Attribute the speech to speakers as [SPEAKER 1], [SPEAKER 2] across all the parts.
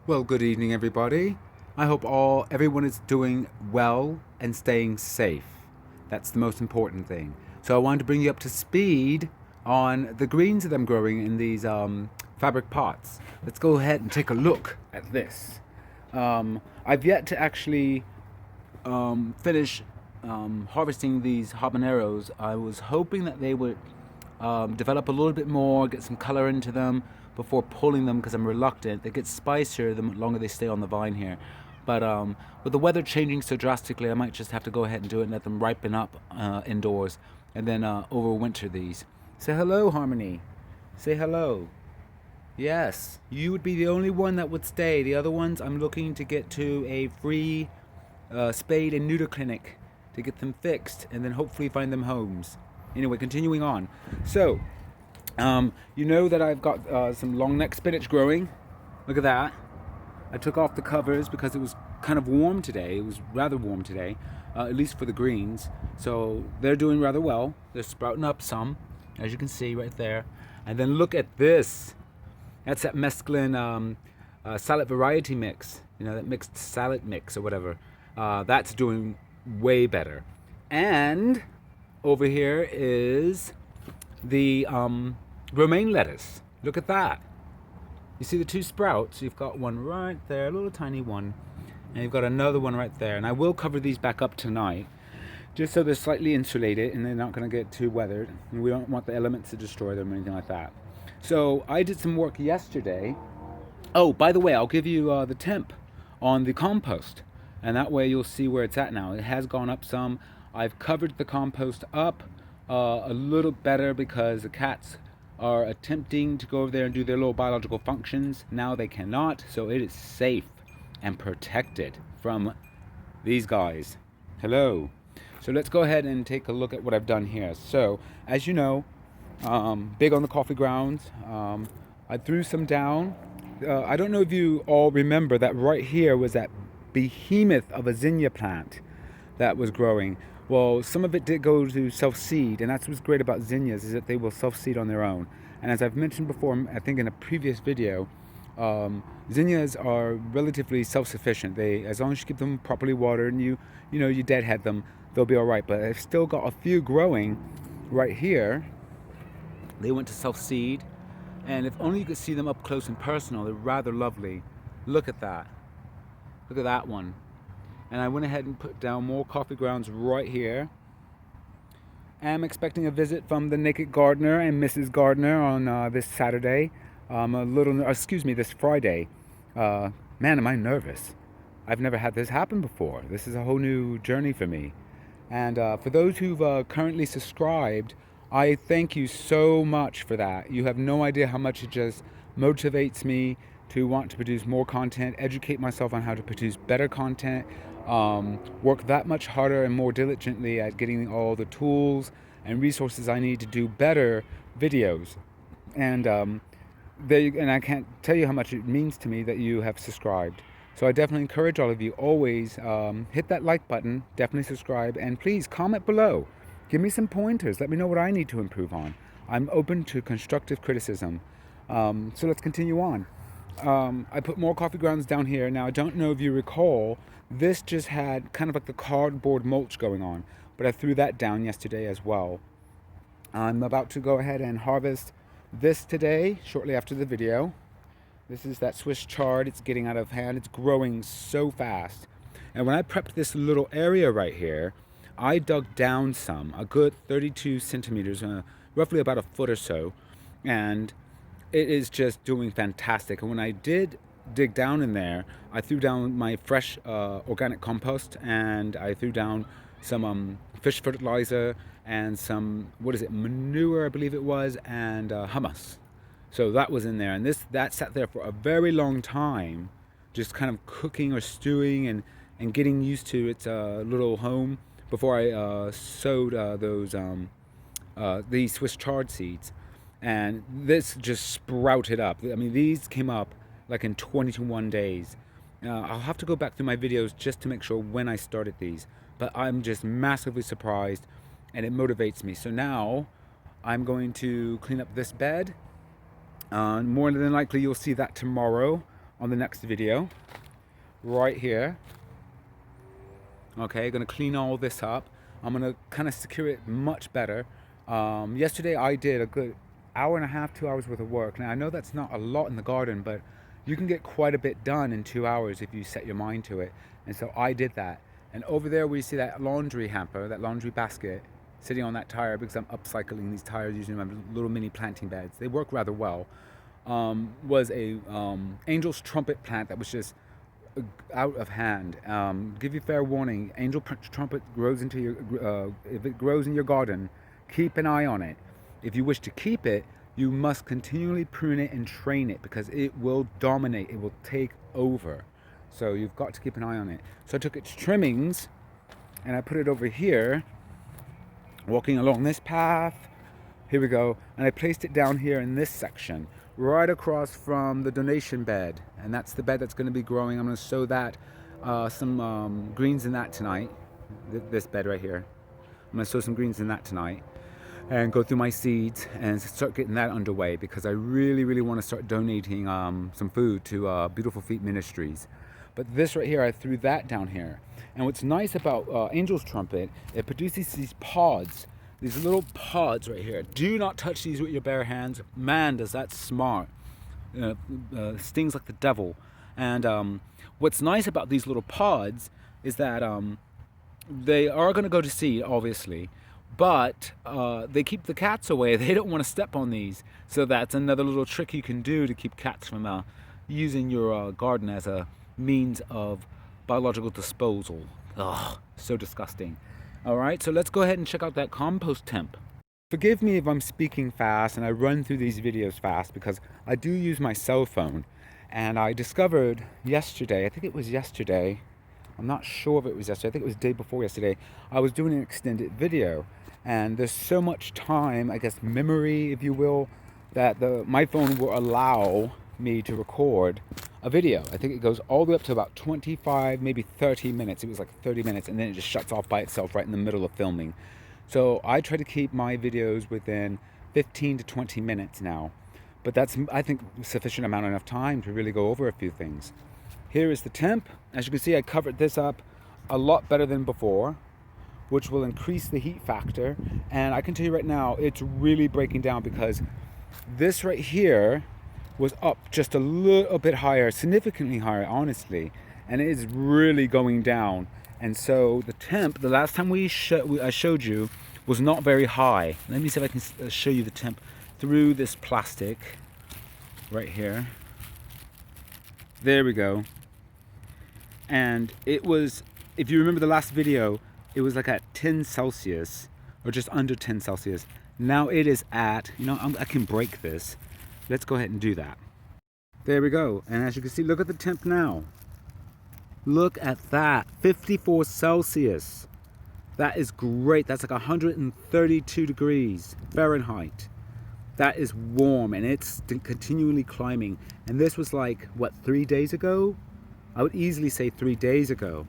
[SPEAKER 1] Well, good evening, everybody. I hope everyone is doing well and staying safe. That's the most important thing. So I wanted to bring you up to speed on the greens that I'm growing in these fabric pots. Let's go ahead and take a look at this. I've yet to actually finish harvesting these habaneros. I was hoping that they would develop a little bit more, get some color into them before pulling them because I'm reluctant. They get spicier the longer they stay on the vine here. But with the weather changing so drastically, I might just have to go ahead and do it and let them ripen up indoors and then overwinter these. Say hello, Harmony. Say hello. Yes, you would be the only one that would stay. The other ones, I'm looking to get to a free spade and neuter clinic to get them fixed and then hopefully find them homes. Anyway, continuing on. So, you know that I've got some long neck spinach growing. Look at that. I took off the covers because it was kind of warm today. It was rather warm today, at least for the greens. So they're doing rather well. They're sprouting up some, as you can see right there. And then look at this. That's that mesclun salad variety mix. You know, that mixed salad mix or whatever. That's doing way better. And over here is the romaine lettuce. Look at that. You see the two sprouts? You've got one right there, a little tiny one. And you've got another one right there. And I will cover these back up tonight, just so they're slightly insulated and they're not going to get too weathered. And we don't want the elements to destroy them or anything like that. So I did some work yesterday. Oh, by the way, I'll give you the temp on the compost. And that way you'll see where it's at now. It has gone up some. I've covered the compost up a little better because the cats are attempting to go over there and do their little biological functions. Now they cannot, so it is safe and protected from these guys. Hello. So let's go ahead and take a look at what I've done here. So, as you know, big on the coffee grounds. I threw some down. I don't know if you all remember that right here was that behemoth of a zinnia plant that was growing. Well, some of it did go to self-seed, and that's what's great about zinnias, is that they will self-seed on their own. And as I've mentioned before, I think in a previous video, zinnias are relatively self-sufficient. They, as long as you keep them properly watered and you deadhead them, they'll be all right. But I've still got a few growing right here. They went to self-seed, and if only you could see them up close and personal, they're rather lovely. Look at that. Look at that one. And I went ahead and put down more coffee grounds right here. I'm expecting a visit from the Naked Gardener and Mrs. Gardener on this Saturday. This Friday. Man, am I nervous. I've never had this happen before. This is a whole new journey for me. And for those who've currently subscribed, I thank you so much for that. You have no idea how much it just motivates me to want to produce more content, educate myself on how to produce better content, work that much harder and more diligently at getting all the tools and resources I need to do better videos. And I can't tell you how much it means to me that you have subscribed. So I definitely encourage all of you, always hit that like button, definitely subscribe, and please comment below. Give me some pointers. Let me know what I need to improve on. I'm open to constructive criticism. So let's continue on. I put more coffee grounds down here. Now, I don't know if you recall, this just had kind of like the cardboard mulch going on, but I threw that down yesterday as well. I'm about to go ahead and harvest this today, shortly after the video. This is that Swiss chard. It's getting out of hand. It's growing so fast. And when I prepped this little area right here, I dug down some, a good 32 centimeters, roughly about a foot or so, and it is just doing fantastic. And when I did dig down in there, I threw down my fresh organic compost, and I threw down some fish fertilizer and some, manure, I believe it was, and hummus. So that was in there, and that sat there for a very long time, just kind of cooking or stewing and getting used to its little home before I sowed these Swiss chard seeds. And this just sprouted up. I mean, these came up like in 21 days. I'll have to go back through my videos just to make sure when I started these. But I'm just massively surprised, and it motivates me. So now I'm going to clean up this bed. More than likely you'll see that tomorrow. on the next video. Right here. Okay, gonna clean all this up. I'm gonna kind of secure it much better. Yesterday I did a good hour and a half, 2 hours worth of work. Now I know that's not a lot in the garden, but you can get quite a bit done in 2 hours if you set your mind to it. And so I did that. And over there where you see that laundry hamper, that laundry basket, sitting on that tire, because I'm upcycling these tires using my little mini planting beds. They work rather well. Was a angel's trumpet plant that was just out of hand. Give you fair warning, angel trumpet grows into your, if it grows in your garden, keep an eye on it. If you wish to keep it, you must continually prune it and train it, because it will dominate, it will take over. So you've got to keep an eye on it. So I took its trimmings and I put it over here, walking along this path. Here we go. And I placed it down here in this section, right across from the donation bed. And that's the bed that's going to be growing. I'm going to sow that, some greens in that tonight. This bed right here. I'm going to sow some greens in that tonight and go through my seeds and start getting that underway, because I really want to start donating some food to Beautiful Feet Ministries. But this right here, I threw that down here. And what's nice about Angel's Trumpet, it produces these pods, these little pods right here. Do not touch these with your bare hands. Man, does that smart. Stings like the devil. And what's nice about these little pods is that they are going to go to seed, obviously, but they keep the cats away. They don't want to step on these. So that's another little trick you can do to keep cats from using your garden as a means of biological disposal. Ugh, so disgusting. All right, so let's go ahead and check out that compost temp. Forgive me if I'm speaking fast and I run through these videos fast, because I do use my cell phone. And I discovered yesterday, I think it was yesterday, I'm not sure if it was yesterday, I think it was the day before yesterday, I was doing an extended video. And there's so much time, I guess memory, if you will, that my phone will allow me to record a video. I think it goes all the way up to about 25, maybe 30 minutes. It was like 30 minutes, and then it just shuts off by itself right in the middle of filming. So I try to keep my videos within 15 to 20 minutes now. But that's, I think, sufficient amount enough time to really go over a few things. Here is the temp. As you can see, I covered this up a lot better than before, which will increase the heat factor. And I can tell you right now, it's really breaking down, because this right here was up just a little bit higher, significantly higher, honestly, and it is really going down. And so the temp, the last time I showed you, was not very high. Let me see if I can show you the temp through this plastic right here. There we go. And it was, if you remember the last video, it was like at 10 Celsius, or just under 10 Celsius. Now it is at, I can break this. Let's go ahead and do that. There we go. And as you can see, look at the temp now. Look at that, 54 Celsius. That is great. That's like 132 degrees Fahrenheit. That is warm, and it's continually climbing. And this was like, what, 3 days ago? I would easily say 3 days ago.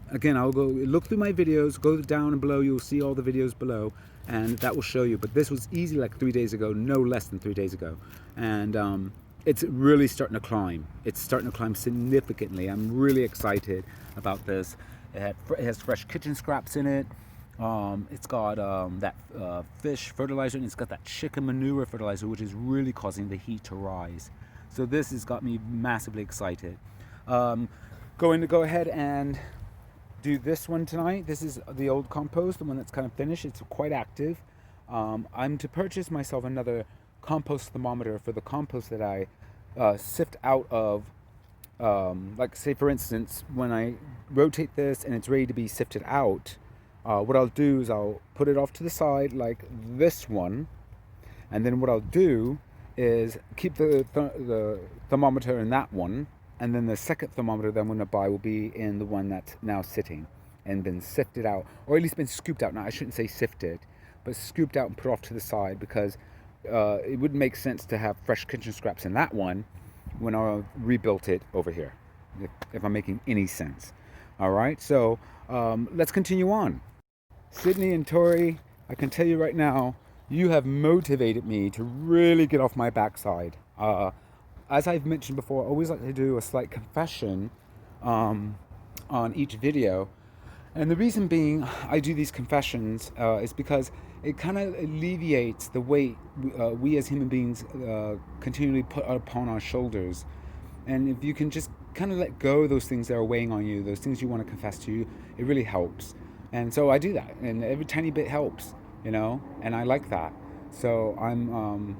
[SPEAKER 1] Again, I'll go look through my videos, go down and below, you'll see all the videos below, and that will show you. But this was easily like 3 days ago, no less than 3 days ago. And it's really starting to climb. It's starting to climb significantly. I'm really excited about this. It has fresh kitchen scraps in it. It's got that fish fertilizer, and it's got that chicken manure fertilizer, which is really causing the heat to rise. So this has got me massively excited. Going to go ahead and do this one tonight. This is the old compost, the one that's kind of finished. It's quite active. I'm to purchase myself another compost thermometer for the compost that I sift out of. Like, say for instance, when I rotate this and it's ready to be sifted out, what I'll do is I'll put it off to the side like this one, and then what I'll do is keep the thermometer in that one, and then the second thermometer that I'm going to buy will be in the one that's now sitting and been sifted out, or at least been scooped out. Now, I shouldn't say sifted, but scooped out and put off to the side, because it wouldn't make sense to have fresh kitchen scraps in that one when I rebuilt it over here, if I'm making any sense. All right, so let's continue on. Sydney and Tori, I can tell you right now, you have motivated me to really get off my backside. as I've mentioned before, I always like to do a slight confession um, on each video. And the reason being I do these confessions is because it kind of alleviates the weight we as human beings continually put upon our shoulders. And if you can just kind of let go of those things that are weighing on you, those things you want to confess to, it really helps. And so I do that, and every tiny bit helps, and I like that. So I'm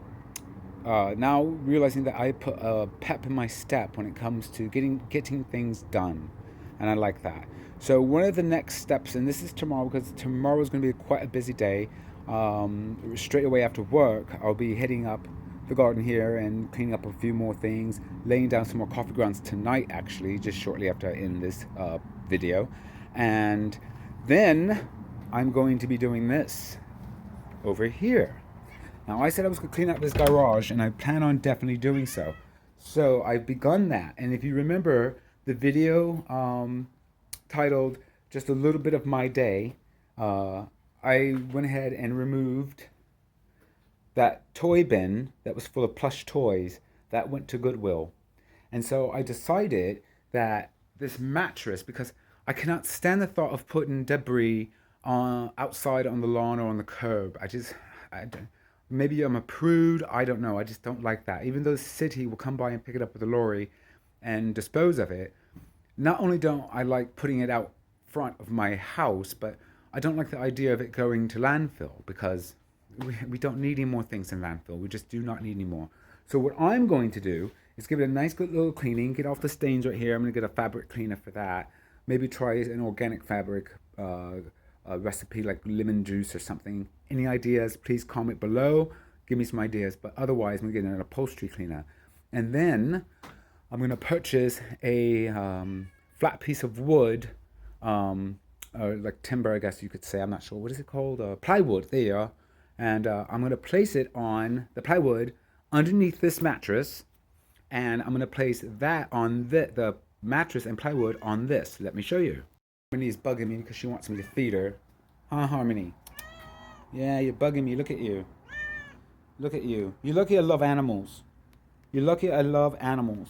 [SPEAKER 1] now realizing that I put a pep in my step when it comes to getting things done, and I like that. So one of the next steps, and this is tomorrow because tomorrow is going to be quite a busy day. Straight away after work, I'll be heading up the garden here and cleaning up a few more things, laying down some more coffee grounds tonight, actually, just shortly after I end this video, and then I'm going to be doing this over here. Now, I said I was going to clean out this garage, and I plan on definitely doing so. So I've begun that. And if you remember the video titled Just a Little Bit of My Day, I went ahead and removed that toy bin that was full of plush toys that went to Goodwill. And so I decided that this mattress, because I cannot stand the thought of putting debris outside on the lawn or on the curb. Maybe I'm a prude, I don't know. I just don't like that. Even though the city will come by and pick it up with a lorry and dispose of it, not only don't I like putting it out front of my house, but I don't like the idea of it going to landfill because we don't need any more things in landfill. We just do not need any more. So what I'm going to do is give it a nice good little cleaning, get off the stains right here. I'm going to get a fabric cleaner for that. Maybe try an organic fabric recipe like lemon juice or something. Any ideas, please comment below. Give me some ideas. But otherwise, I'm going to get an upholstery cleaner. And then I'm going to purchase a flat piece of wood, like timber, I guess you could say. I'm not sure. What is it called? Plywood. There you are. And I'm going to place it on the plywood underneath this mattress. And I'm going to place that on the mattress and plywood on this. Let me show you. Harmony's bugging me because she wants me to feed her. Huh, Harmony? Yeah, you're bugging me. Look at you. Look at you. You're lucky I love animals. You're lucky I love animals.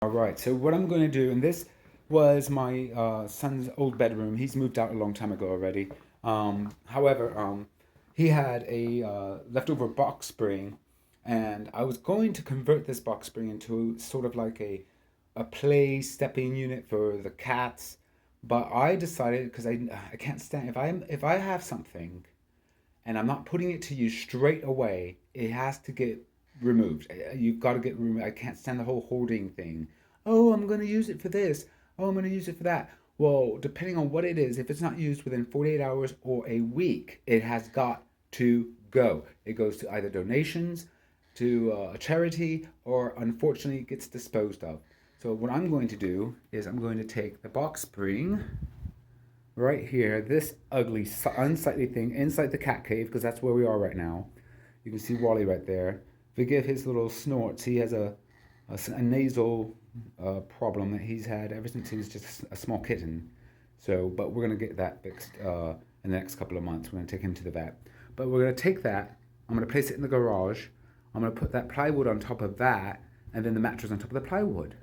[SPEAKER 1] All right, so what I'm going to do, and this was my son's old bedroom. He's moved out a long time ago already. However, he had a leftover box spring, and I was going to convert this box spring into sort of like a play stepping unit for the cats. But I decided, because I can't stand, if I have something and I'm not putting it to use straight away, it has to get removed. You've got to get removed. I can't stand the whole hoarding thing. Oh, I'm going to use it for this. Oh, I'm going to use it for that. Well, depending on what it is, if it's not used within 48 hours or a week, it has got to go. It goes to either donations, to a charity, or unfortunately it gets disposed of. So what I'm going to do is I'm going to take the box spring right here, this ugly, unsightly thing inside the cat cave, because that's where we are right now. You can see Wally right there. Forgive his little snorts. He has a nasal problem that he's had ever since he was just a small kitten. So, but we're going to get that fixed in the next couple of months. We're going to take him to the vet. But we're going to take that. I'm going to place it in the garage. I'm going to put that plywood on top of that, and then the mattress on top of the plywood.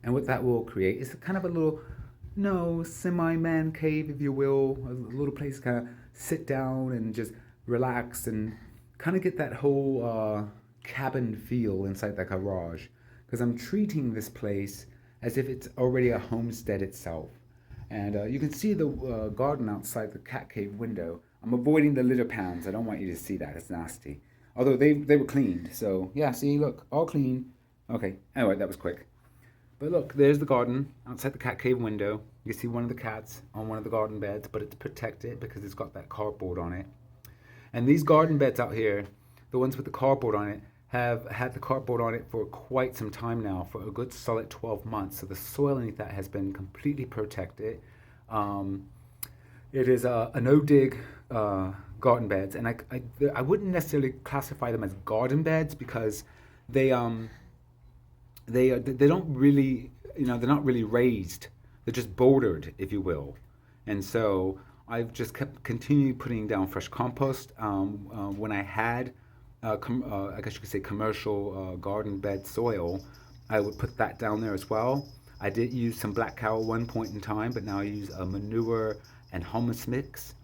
[SPEAKER 1] And what that will create is kind of a little, semi-man cave, if you will, a little place to kind of sit down and just relax and kind of get that whole cabin feel inside the garage. Because I'm treating this place as if it's already a homestead itself. And you can see the garden outside the cat cave window. I'm avoiding the litter pans. I don't want you to see that. It's nasty. Although they were cleaned. So, yeah, see, look, all clean. Okay, anyway, that was quick. But look, there's the garden outside the cat cave window. You can see one of the cats on one of the garden beds, but it's protected because it's got that cardboard on it. And these garden beds out here, the ones with the cardboard on it, have had the cardboard on it for quite some time now, for a good solid 12 months. So the soil underneath that has been completely protected. It is a no-dig garden beds, and I wouldn't necessarily classify them as garden beds because they don't really, they're not really raised. They're just bordered, if you will. And so I've just kept continuing putting down fresh compost. When I had I guess you could say commercial garden bed soil, I would put that down there as well. I did use some black cow at one point in time, but now I use a manure and humus mix.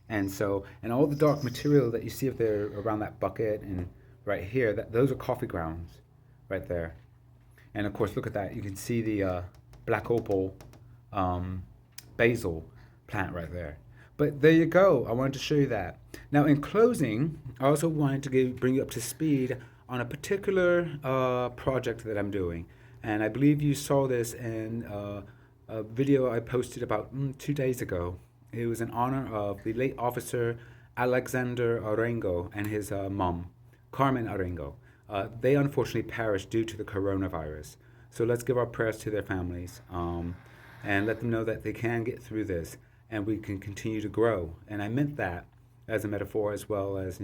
[SPEAKER 1] And so, and all the dark material that you see up there around that bucket and right here, those are coffee grounds right there. And of course, look at that. You can see the black opal um, basil plant right there. But there you go. I wanted to show you that. Now, in closing, I also wanted to bring you up to speed on a particular project that I'm doing. And I believe you saw this in a video I posted about 2 days ago. It was in honor of the late Officer Alexander Arango and his mom, Carmen Arango. They unfortunately perished due to the coronavirus. So let's give our prayers to their families and let them know that they can get through this and we can continue to grow. And I meant that as a metaphor as well as,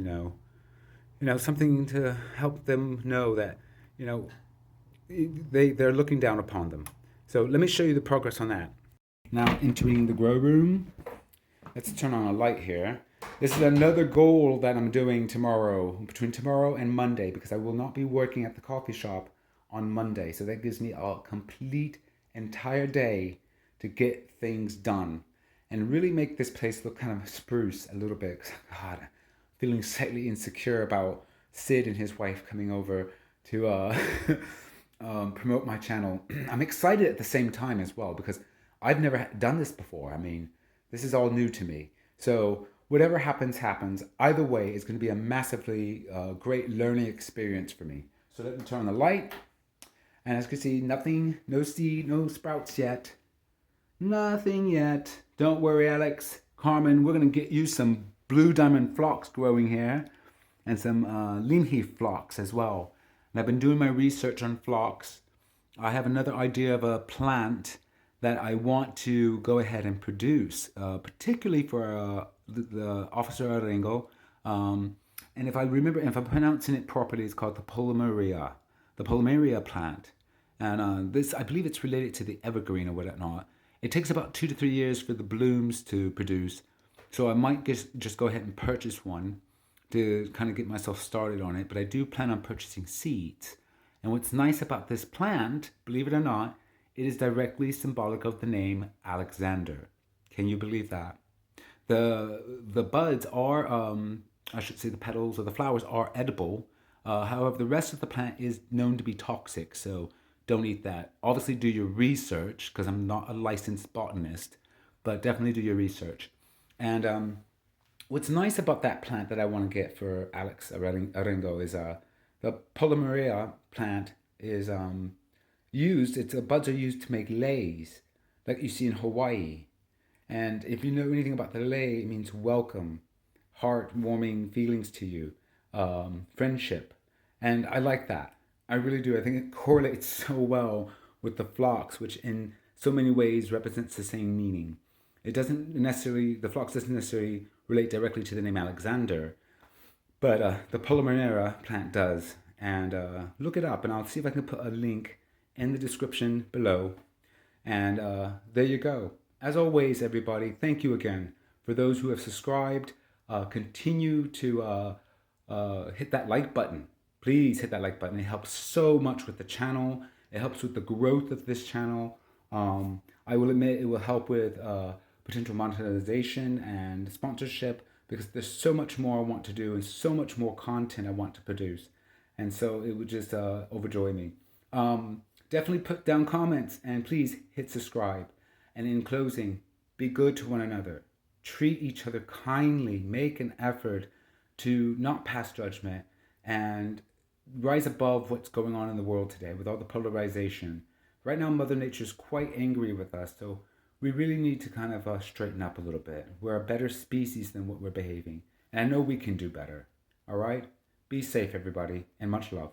[SPEAKER 1] something to help them know that, they're looking down upon them. So let me show you the progress on that. Now entering the grow room. Let's turn on a light here. This is another goal that I'm doing tomorrow, between tomorrow and Monday, because I will not be working at the coffee shop on Monday. So that gives me a complete entire day to get things done and really make this place look kind of spruce a little bit. God, feeling slightly insecure about Sid and his wife coming over to promote my channel. I'm excited at the same time as well because I've never done this before. I mean, this is all new to me. So whatever happens, happens. Either way, it's going to be a massively great learning experience for me. So let me turn on the light. And as you can see, nothing, no seed, no sprouts yet. Nothing yet. Don't worry, Alex. Carmen, we're going to get you some blue diamond phlox growing here. And some lean heath phlox as well. And I've been doing my research on phlox. I have another idea of a plant that I want to go ahead and produce, particularly for the Officer Arango. And if I'm pronouncing it properly, it's called the Polymeria plant. And this, I believe it's related to the evergreen or whatnot. It takes about 2 to 3 years for the blooms to produce. So I might just go ahead and purchase one to kind of get myself started on it. But I do plan on purchasing seeds. And what's nice about this plant, believe it or not, it is directly symbolic of the name Alexander. Can you believe that? The buds are, I should say the petals or the flowers are edible. However, the rest of the plant is known to be toxic, so don't eat that. Obviously do your research, because I'm not a licensed botanist, but definitely do your research. And what's nice about that plant that I want to get for Alex Arango is the Polymeria plant is its buds are used to make leis, like you see in Hawaii. And if you know anything about the lei, it means welcome, heartwarming feelings to you, friendship. And I like that. I really do. I think it correlates so well with the phlox, which in so many ways represents the same meaning. The phlox doesn't necessarily relate directly to the name Alexander, but the Polymeria plant does. And look it up, and I'll see if I can put a link in the description below. And there you go. As always, everybody, thank you again. For those who have subscribed, continue to hit that like button. Please hit that like button. It helps so much with the channel. It helps with the growth of this channel. I will admit it will help with potential monetization and sponsorship because there's so much more I want to do and so much more content I want to produce. And so it would just overjoy me. Definitely put down comments and please hit subscribe. And in closing, be good to one another. Treat each other kindly. Make an effort to not pass judgment and rise above what's going on in the world today with all the polarization. Right now, Mother Nature is quite angry with us, so we really need to kind of straighten up a little bit. We're a better species than what we're behaving. And I know we can do better. All right? Be safe, everybody, and much love.